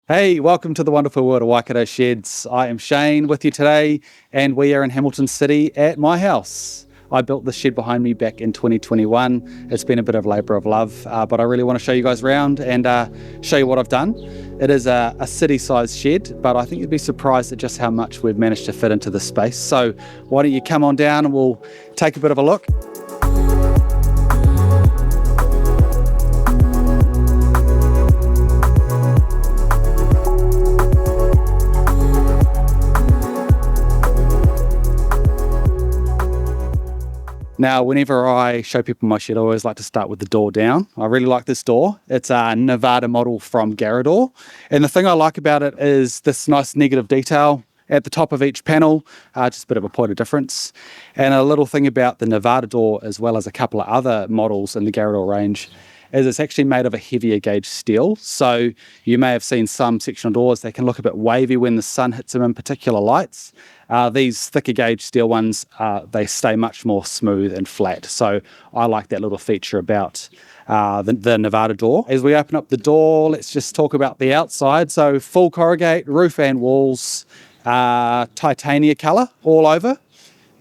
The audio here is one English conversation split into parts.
Hey, welcome to the wonderful world of Waikato Sheds. I am Shane with you today, and we are in Hamilton City at my house. I built this shed behind me back in 2021. It's been a bit of labour of love, but I really want to show you guys around and show you what I've done. It is a city-sized shed, but I think you'd be surprised at just how much we've managed to fit into this space. So why don't you come on down and we'll take a bit of a look. Now, whenever I show people my shed, I always like to start with the door down. I really like this door. It's a Nevada model from Garador. And the thing I like about it is this nice negative detail at the top of each panel, just a bit of a point of difference. And a little thing about the Nevada door, as well as a couple of other models in the Garador range, is it's actually made of a heavier gauge steel. So you may have seen some sectional doors, they can look a bit wavy when the sun hits them in particular lights. These thicker gauge steel ones, they stay much more smooth and flat. So I like that little feature about the Nevada door. As we open up the door, let's just talk about the outside. So full corrugate, roof and walls, Titania colour all over.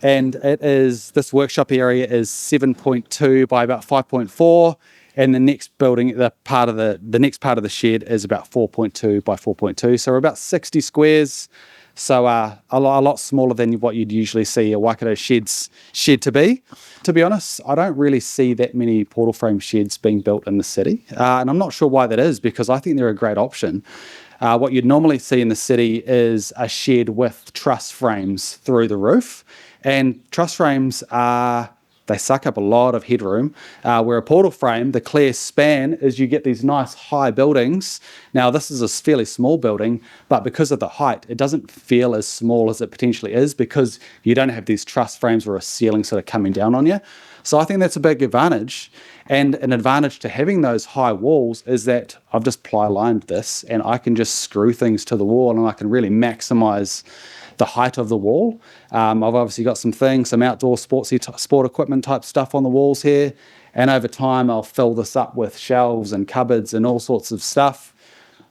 And this workshop area is 7.2 by about 5.4. And the next building, the next part of the shed is about 4.2 by 4.2. So we're about 60 squares. So a lot smaller than what you'd usually see a Waikato shed to be. To be honest, I don't really see that many portal frame sheds being built in the city. And I'm not sure why that is, because I think they're a great option. What you'd normally see in the city is a shed with truss frames through the roof. And truss frames they suck up a lot of headroom, where a portal frame, the clear span is you get these nice high buildings. Now this is a fairly small building, but because of the height, it doesn't feel as small as it potentially is because you don't have these truss frames or a ceiling sort of coming down on you. So I think that's a big advantage. And an advantage to having those high walls is that I've just ply lined this and I can just screw things to the wall and I can really maximize the height of the wall. I've obviously got some outdoor sport equipment type stuff on the walls here, and over time I'll fill this up with shelves and cupboards and all sorts of stuff.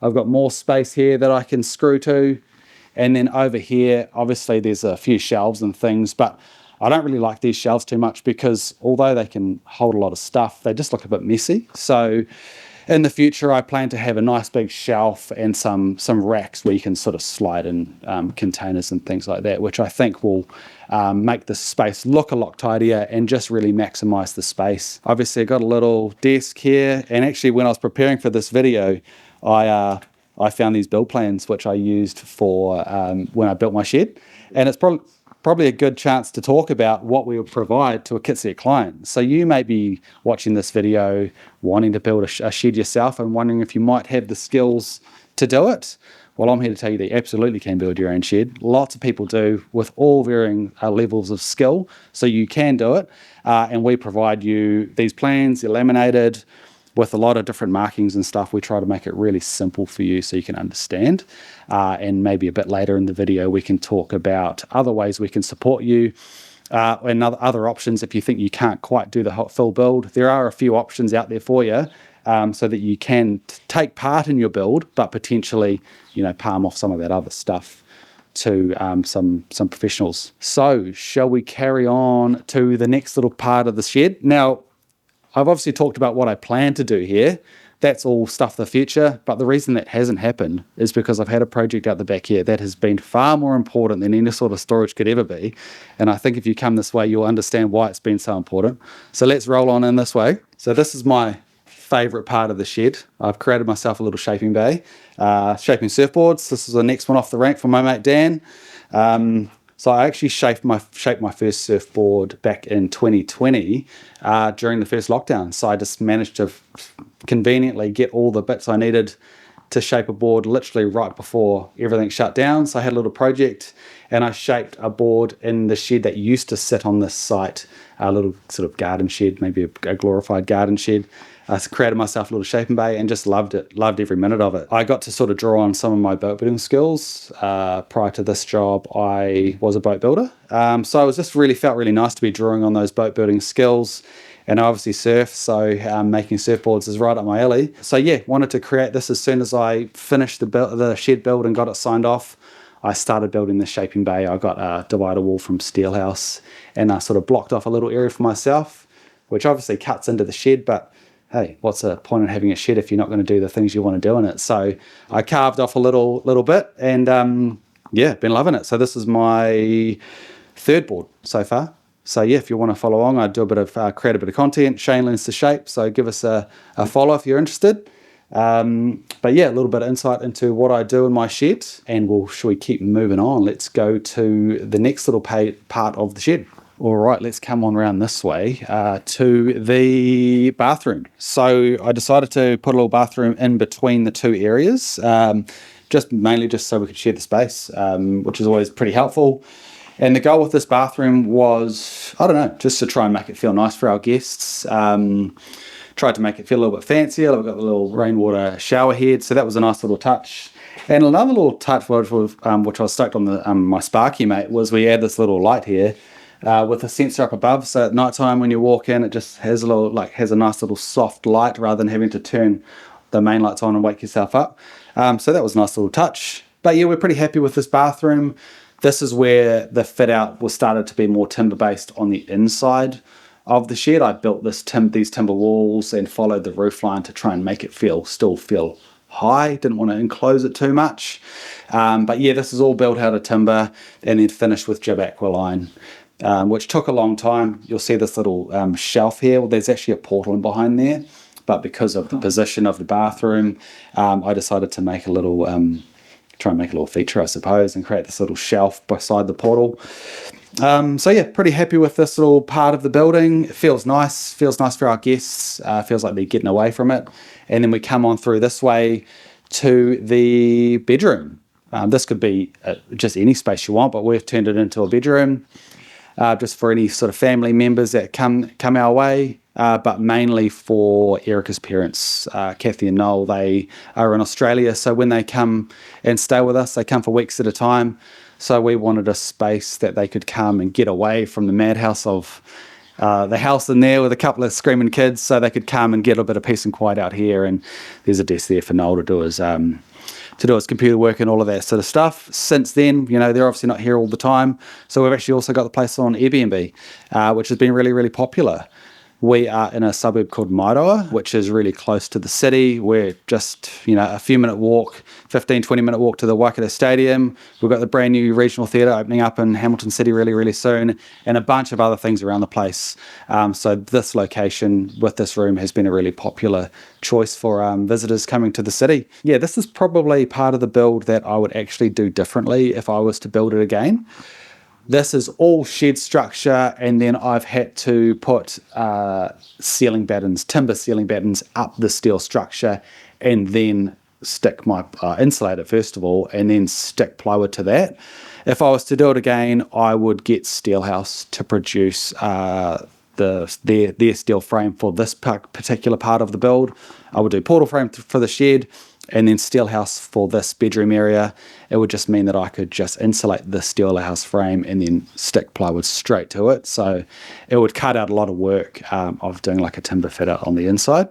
I've got more space here that I can screw to, and then over here obviously there's a few shelves and things, but I don't really like these shelves too much because although they can hold a lot of stuff, they just look a bit messy. So in the future, I plan to have a nice big shelf and some racks where you can sort of slide in containers and things like that, which I think will make the space look a lot tidier and just really maximize the space. Obviously, I got a little desk here, and actually when I was preparing for this video, I found these build plans which I used for when I built my shed, and it's probably a good chance to talk about what we would provide to a kit set client. So you may be watching this video wanting to build a shed yourself and wondering if you might have the skills to do it. Well, I'm here to tell you that you absolutely can build your own shed. Lots of people do with all varying levels of skill. So you can do it. And we provide you these plans, they're laminated, with a lot of different markings and stuff. We try to make it really simple for you so you can understand. And maybe a bit later in the video, we can talk about other ways we can support you and other options if you think you can't quite do the full build. There are a few options out there for you so that you can take part in your build, but potentially, palm off some of that other stuff to some professionals. So shall we carry on to the next little part of the shed? Now, I've obviously talked about what I plan to do here. That's all stuff for the future, but the reason that hasn't happened is because I've had a project out the back here that has been far more important than any sort of storage could ever be. And I think if you come this way, you'll understand why it's been so important. So let's roll on in this way. So this is my favorite part of the shed. I've created myself a little shaping bay, shaping surfboards. This is the next one off the rank from my mate Dan. So I actually shaped my first surfboard back in 2020 during the first lockdown. So I just managed to conveniently get all the bits I needed to shape a board literally right before everything shut down. So I had a little project and I shaped a board in the shed that used to sit on this site, a little sort of garden shed, maybe a glorified garden shed. I created myself a little shaping bay and just loved it, loved every minute of it. I got to sort of draw on some of my boat building skills. Prior to this job, I was a boat builder. So it just felt really nice to be drawing on those boat building skills and I obviously surf, so making surfboards is right up my alley. So yeah, wanted to create this as soon as I finished the shed build and got it signed off. I started building the shaping bay. I got a divider wall from Steelhouse, and I sort of blocked off a little area for myself, which obviously cuts into the shed, but hey, what's the point in having a shed if you're not going to do the things you want to do in it? So I carved off a little bit, and yeah, been loving it. So this is my third board so far. So yeah, if you want to follow along, I do a bit of create a bit of content. Shane Learns to Shape, so give us a follow if you're interested. But yeah, a little bit of insight into what I do in my shed, and shall we keep moving on? Let's go to the next little part of the shed. All right, let's come on around this way to the bathroom. So I decided to put a little bathroom in between the two areas, mainly so we could share the space, which is always pretty helpful. And the goal with this bathroom was, I don't know, just to try and make it feel nice for our guests. Tried to make it feel a little bit fancier. We've got the little rainwater shower head, so that was a nice little touch. And another little touch, which I was stoked on my Sparky mate, was we add this little light here with a sensor up above. So at night time when you walk in, it just has a nice little soft light rather than having to turn the main lights on and wake yourself up. So that was a nice little touch. But yeah, we're pretty happy with this bathroom. This is where the fit out was started to be more timber based on the inside of the shed. I built these timber walls and followed the roof line to try and make it still feel high. Didn't want to enclose it too much. But yeah, this is all built out of timber and then finished with jib aqualine, which took a long time. You'll see this little shelf here. Well, there's actually a portal in behind there, but because of the position of the bathroom, I decided to make try and make a little feature, I suppose, and create this little shelf beside the portal. So yeah, pretty happy with this little part of the building. It feels nice for our guests. Feels like they're getting away from it. And then we come on through this way to the bedroom. This could be just any space you want, but we've turned it into a bedroom, just for any sort of family members that come our way. But mainly for Erica's parents, Kathy and Noel. They are in Australia, so when they come and stay with us, they come for weeks at a time. So we wanted a space that they could come and get away from the madhouse of the house in there with a couple of screaming kids, so they could come and get a bit of peace and quiet out here. And there's a desk there for Noel to do his computer work and all of that sort of stuff. Since then, they're obviously not here all the time, so we've actually also got the place on Airbnb, which has been really, really popular. We are in a suburb called Mairoa, which is really close to the city. We're just, a few minute walk, 15, 20 minute walk to the Waikato Stadium. We've got the brand new regional theatre opening up in Hamilton City really, really soon, and a bunch of other things around the place. So this location with this room has been a really popular choice for visitors coming to the city. Yeah, this is probably part of the build that I would actually do differently if I was to build it again. This is all shed structure, and then I've had to put timber ceiling battens up the steel structure, and then stick my insulate it first of all, and then stick plywood to that. If I was to do it again, I would get Steelhouse to produce their steel frame for this particular part of the build. I would do portal frame for the shed, and then Steelhouse for this bedroom area. It would just mean that I could just insulate the Steelhouse frame and then stick plywood straight to it. So it would cut out a lot of work of doing like a timber fit out on the inside.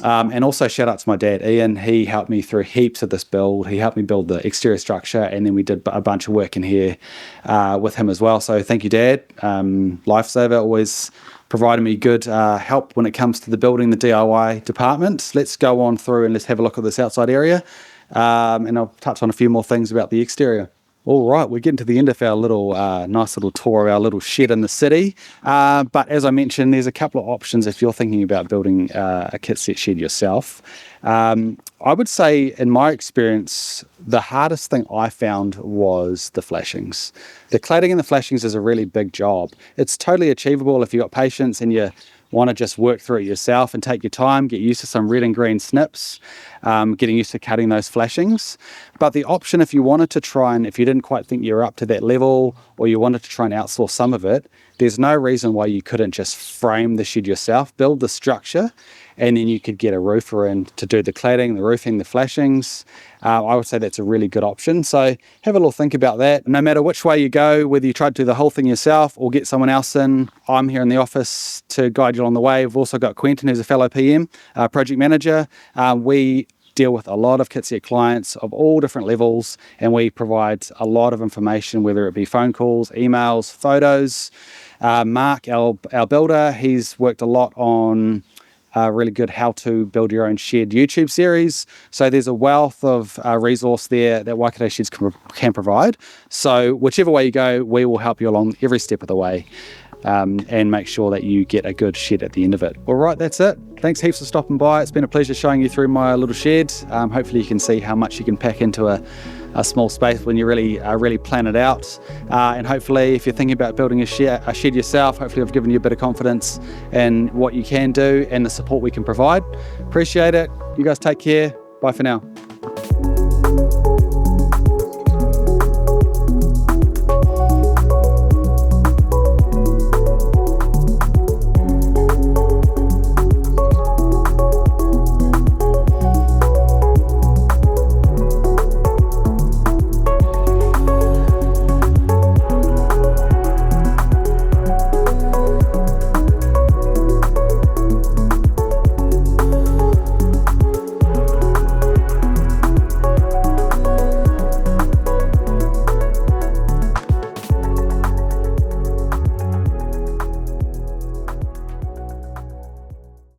And also shout out to my dad, Ian. He helped me through heaps of this build. He helped me build the exterior structure, and then we did a bunch of work in here with him as well. So thank you, Dad. Lifesaver, always provided me good help when it comes to the DIY department. Let's go on through and let's have a look at this outside area, and I'll touch on a few more things about the exterior. All right, we're getting to the end of our little nice little tour of our little shed in the city. But as I mentioned, there's a couple of options if you're thinking about building a kit set shed yourself. I would say, in my experience, the hardest thing I found was the flashings. The cladding and the flashings is a really big job. It's totally achievable if you've got patience and you want to just work through it yourself and take your time, get used to some red and green snips. getting used to cutting those flashings. But the option, if you wanted to try and if you didn't quite think you were up to that level, or you wanted to try and outsource some of it, there's no reason why you couldn't just frame the shed yourself, build the structure, and then you could get a roofer in to do the cladding, the roofing, the flashings. I would say that's a really good option. So have a little think about that. No matter which way you go, whether you try to do the whole thing yourself or get someone else in, I'm here in the office to guide you along the way. We've also got Quentin, who's a fellow PM, project manager. We deal with a lot of kitset clients of all different levels, and we provide a lot of information, whether it be phone calls, emails, photos. Mark, our builder, he's worked a lot on a really good how to build your own shed YouTube series. So there's a wealth of resource there that Waikato Sheds can provide. So whichever way you go, we will help you along every step of the way. And make sure that you get a good shed at the end of it. All right, that's it. Thanks heaps for stopping by. It's been a pleasure showing you through my little shed. Hopefully you can see how much you can pack into a small space when you really plan it out. And hopefully if you're thinking about building a shed yourself, hopefully I've given you a bit of confidence in what you can do and the support we can provide. Appreciate it. You guys take care. Bye for now.